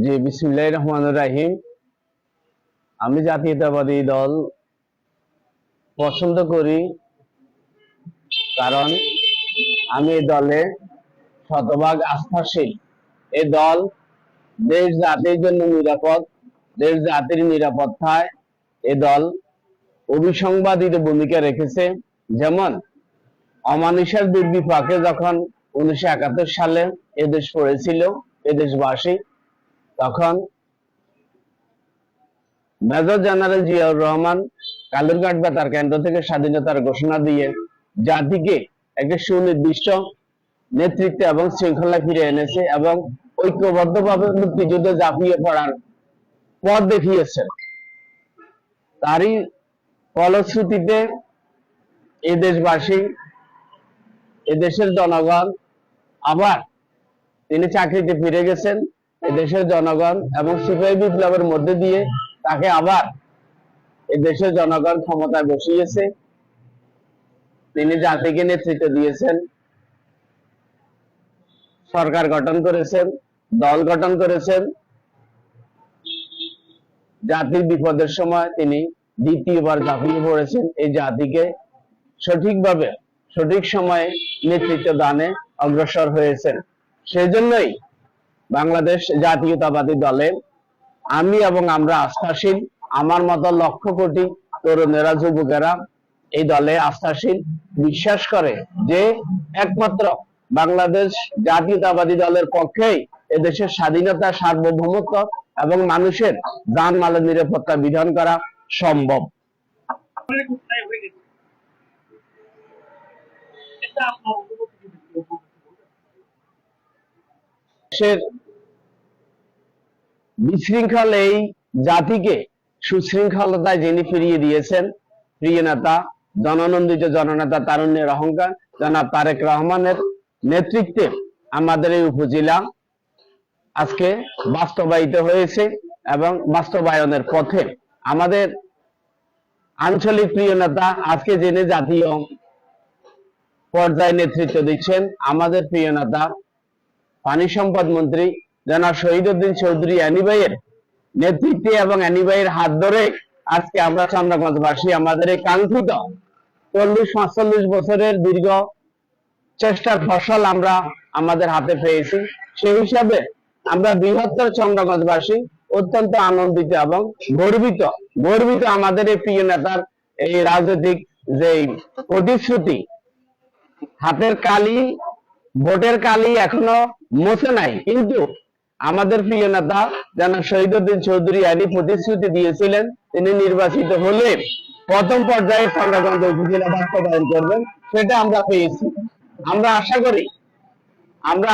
জি, বিসমিল্লাহির রহমানির রহিম। আমি জাতীয়তাবাদী দল পছন্দ করি, কারণ আমি এই দলে শতভাগ আস্থাশীল। এই দল দেশ জাতির জন্য নিরাপদ, দেশ জাতির নিরাপত্তায় এ দল অবিসংবাদিত ভূমিকা রেখেছে। যেমন অমানুষের দুর্বিপাকে যখন 1971 সালে এদেশ পড়েছিল, এদেশবাসী, তখন মেজর জেনারেল জিয়াউর রহমান কালুরঘাট বেতার কেন্দ্র থেকে স্বাধীনতার ঘোষণা দিয়ে জাতিকে একটা সুনির্দিষ্ট নেতৃত্ব এবং শৃঙ্খলা ফিরে এনেছে এবং ঐক্যবদ্ধভাবে মুক্তিযুদ্ধে ঝাঁপিয়ে পড়ার পথ দেখিয়েছেন। তারই ফলশ্রুতিতে এদেশবাসী, এদেশের জনগণ আবার তিনি চাকরিতে ফিরে গেছেন। এদেশের জনগণ এবং সিপাহী বিপ্লবের মধ্যে দিয়ে তাকে আবার এদেশের জনগণ ক্ষমতায় বসিয়েছে। তিনি জাতিকে নেতৃত্ব দিয়েছেন, সরকার গঠন করেছেন, দল গঠন করেছেন। জাতির বিপদের সময় তিনি দ্বিতীয়বার ঝাঁপিয়ে পড়েছেন এই জাতিকে সঠিকভাবে সঠিক সময়ে নেতৃত্ব দানে অগ্রসর হয়েছেন। সেই জন্যই বাংলাদেশ জাতীয়তাবাদী দলে আমি এবং আমরা আস্থাশীল। আমার মতো লক্ষ কোটি তরুণেরা, যুবকেরা এই দলে আস্থাশীল, বিশ্বাস করে যে একমাত্র বাংলাদেশ জাতীয়তাবাদী দলের পক্ষেই এদেশের স্বাধীনতা, সার্বভৌমত্ব এবং মানুষের জানমালের নিরাপত্তা বিধান করা সম্ভব। দেশের বিশৃঙ্খল এই জাতিকে সুশৃঙ্খলতায় যিনি ফিরিয়ে দিয়েছেন, প্রিয় নেতা, জননন্দিত জননেতা, তারুণ্যের অহংকার জনাব তারেক রহমানের নেতৃত্বে আমাদের এই উপজেলা আজকে বাস্তবায়িত হয়েছে এবং বাস্তবায়নের পথে। আমাদের আঞ্চলিক প্রিয় নেতা আজকে যিনি জাতীয় পর্যায়ে নেতৃত্ব দিচ্ছেন, আমাদের প্রিয় নেতা পানি সম্পদ মন্ত্রী জনাব শহীদউদ্দিন চৌধুরী অ্যানি ভাইয়ের নেতৃত্বে এবং অ্যানি ভাইয়ের হাত ধরে আজকে আমরা চন্দ্রগঞ্জবাসী আমাদের এই কাঙ্ক্ষিত 40-45 বছরের দীর্ঘ চেষ্টার ফসল আমরা আমাদের হাতে পেয়েছি। সেই হিসাবে আমরা বৃহত্তর চন্দ্রগঞ্জবাসী অত্যন্ত আনন্দিত এবং গর্বিত আমাদের এই প্রিয় নেতার এই রাজনৈতিক যে প্রতিশ্রুতি, হাতের কালি, ভোটের কালি এখনো মুছে নাই, কিন্তু আমাদের প্রিয় নেতা জনাব শহীদউদ্দিন চৌধুরী অ্যানি প্রতিশ্রুতি দিয়েছিলেন তিনি নির্বাচিত হলে প্রথম পর্যায়ে চন্দ্রগঞ্জ উপজেলা বাস্তবায়ন করবেন, সেটা আমরা পেয়েছি। আমরা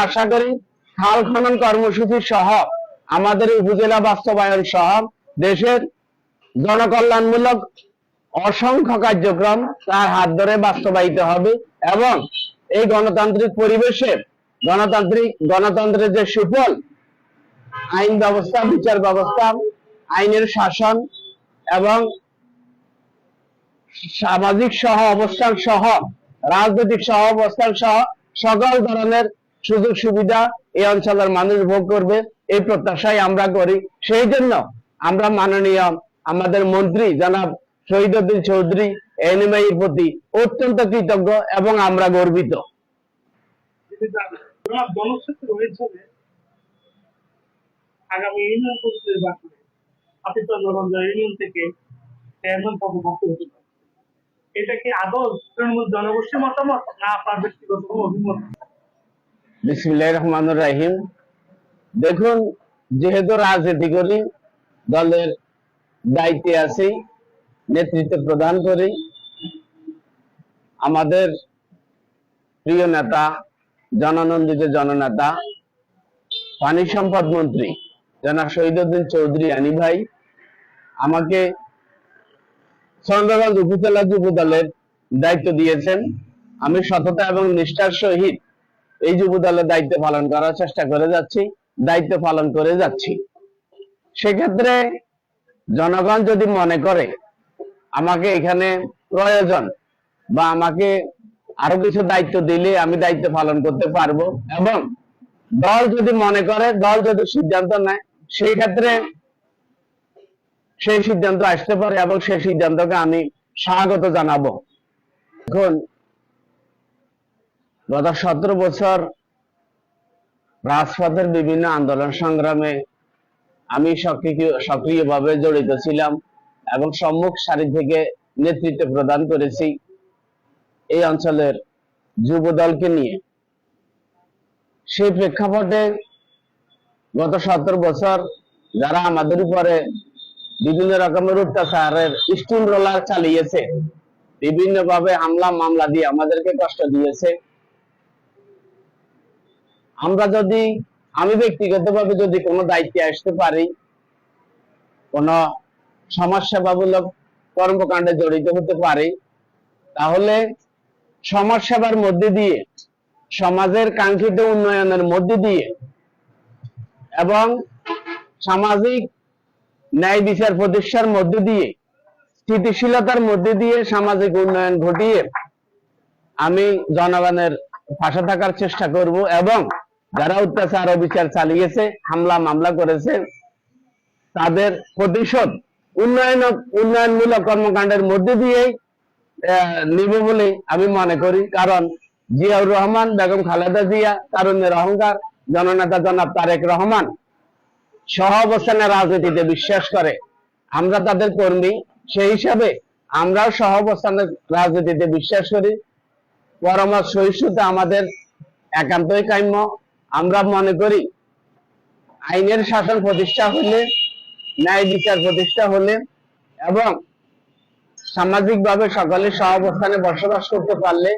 আশা করি খাল খনন কর্মসূচি সহ আমাদের উপজেলা বাস্তবায়ন সহ দেশের জনকল্যাণমূলক অসংখ্য কার্যক্রম তার হাত ধরে বাস্তবায়িত হবে এবং এই গণতান্ত্রিক পরিবেশে গণতন্ত্রের যে সুফল, আইন ব্যবস্থা, বিচার ব্যবস্থা, আইনের শাসন এবং সামাজিক সহ অবস্থান সহ রাজনৈতিক সহ অবস্থান সহ সকল ধরনের সুযোগ সুবিধা এই অঞ্চলের মানুষ ভোগ করবে, এই প্রত্যাশাই আমরা করি। সেই জন্য আমরা মাননীয় আমাদের মন্ত্রী জনাব শহীদউদ্দিন চৌধুরী অ্যানি ভাইয়ের প্রতি অত্যন্ত কৃতজ্ঞ এবং আমরা গর্বিত। আগামী ইউনিয়ন পরিষদ নির্বাচনে আপনি চন্দ্রগঞ্জ ইউনিয়ন থেকে চেয়ারম্যান পদে ভর্তি হতে পারেন। এটা কি আদৌ তৃণমূল জনগোষ্ঠীর মতামত না আপনার ব্যক্তিগত অভিমত? বিসমিল্লাহির রহমানির রহিম। দেখুন, যেহেতু রাজনীতি করি, দলের দায়িত্বে আছি, নেতৃত্ব প্রদান করি, আমাদের প্রিয় নেতা, জননন্দিত জননেতা, পানি সম্পদ মন্ত্রী জনাব শহীদউদ্দিন চৌধুরী অ্যানি ভাই আমাকে চন্দ্রগঞ্জ উপজেলা যুব দলের দায়িত্ব দিয়েছেন। আমি সততা এবং নিষ্ঠার সহিত এই যুব দলের দায়িত্ব পালন করার চেষ্টা করে যাচ্ছি, দায়িত্ব পালন করে যাচ্ছি। সেক্ষেত্রে জনগণ যদি মনে করে আমাকে এখানে প্রয়োজন বা আমাকে আরো কিছু দায়িত্ব দিলে আমি দায়িত্ব পালন করতে পারবো, এবং দল যদি মনে করে, দল যদি সিদ্ধান্ত নেয়, সেই ক্ষেত্রে সেই সিদ্ধান্ত আসতে পারে এবং সেই সিদ্ধান্তকে আমি স্বাগত জানাবো। এখন গত 17 বছর রাজপথের বিভিন্ন আন্দোলন সংগ্রামে আমি সক্রিয়ভাবে জড়িত ছিলাম এবং সম্মুখ সারি থেকে নেতৃত্ব প্রদান করেছি এই অঞ্চলের যুব দলকে নিয়ে। সেই প্রেক্ষাপটে গত 17 বছর যারা আমাদের উপরে বিভিন্ন রকমের অত্যাচারের স্টিম রোলার চালিয়েছে, বিভিন্ন ভাবে হামলা মামলা দিয়ে আমাদেরকে কষ্ট দিয়েছে, আমি ব্যক্তিগতভাবে যদি কোনো দায়িত্বে আসতে পারি, কোন সমাজ সেবামূলক কর্মকাণ্ডে জড়িত হতে পারি, তাহলে সমাজ সেবার মধ্যে দিয়ে, সমাজের কাঙ্ক্ষিত উন্নয়নের মধ্যে দিয়ে এবং সামাজিক ন্যায় বিচার প্রতিষ্ঠার মধ্যে দিয়ে, স্থিতিশীলতার মধ্যে দিয়ে সামাজিক উন্নয়ন ঘটিয়ে আমি জনগণের পাশে থাকার চেষ্টা করব এবং যারা অত্যাচার অবিচার চালিয়েছে, হামলা মামলা করেছে, তাদের প্রতিশোধ উন্নয়নমূলক কর্মকাণ্ডের মধ্যে দিয়েই নিব বলে আমি মনে করি। কারণ জিয়াউর রহমান, বেগম খালেদা জিয়া, তারুণ্যের অহংকার জননেতা জনাব তারেক রহমান সহ অবস্থানে রাজনীতিতে বিশ্বাস করে। আমরা তাদের কর্মী, সেই হিসাবে আমরাও সহ অবস্থানের রাজনীতিতে বিশ্বাস করি। পরমাত্ম সহিষ্ণুতা আমাদের একান্তই কাম্য। আমরা মনে করি আইনের শাসন প্রতিষ্ঠা হলে, ন্যায় বিচার প্রতিষ্ঠা হলে এবং সামাজিকভাবে সকলে সহ অবস্থানে বসবাস করতে পারলে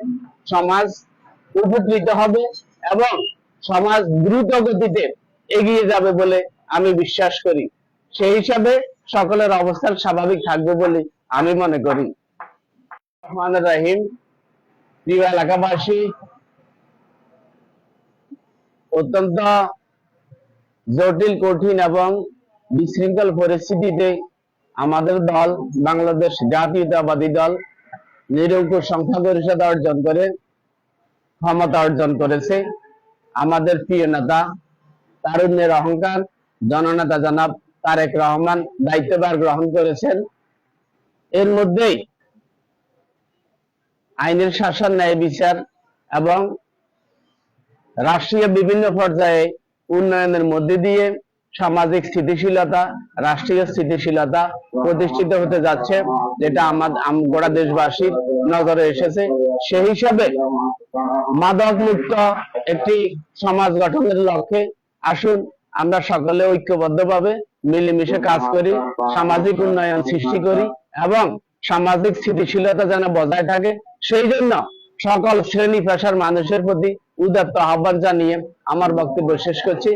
সমাজ উপকৃত হবে এবং সমাজ দ্রুত গতিতে এগিয়ে যাবে বলে আমি বিশ্বাস করি। সেই হিসাবে সকলের অবস্থান স্বাভাবিক থাকবে বলে আমি মনে করি। রহমানুর রহিম। প্রিয় এলাকাবাসী, অত্যন্ত জটিল, কঠিন এবং বিশৃঙ্খল পরিস্থিতিতে আমাদের দল, বাংলাদেশ জাতীয়তাবাদী দল, নিরঙ্কুশ সংখ্যাগরিষ্ঠতা অর্জন করে ক্ষমতা অর্জন করেছে। আমাদের প্রিয় নেতা, তারুণ্যের অহংকার জননেতা জনাব তারেক রহমান দায়িত্বভার গ্রহণ করেছেন। এর মধ্যেই আইনের শাসন, ন্যায় বিচার এবং রাষ্ট্রীয় বিভিন্ন পর্যায়ে উন্নয়নের মধ্যে দিয়ে সামাজিক স্থিতিশীলতা, রাষ্ট্রীয় স্থিতিশীলতা প্রতিষ্ঠিত হতে যাচ্ছে, যেটা গোটা দেশবাসীর নজরে এসেছে। সেই হিসাবে মাদক মুক্ত একটি সমাজ গঠনের লক্ষ্যে আসুন আমরা সকলে ঐক্যবদ্ধভাবে মিলেমিশে কাজ করি, সামাজিক উন্নয়ন সৃষ্টি করি এবং সামাজিক স্থিতিশীলতা যেন বজায় থাকে, সেই জন্য সকল শ্রেণী পেশার মানুষের প্রতি উদাত্ত আহ্বান জানিয়ে আমার বক্তব্য শেষ করছি।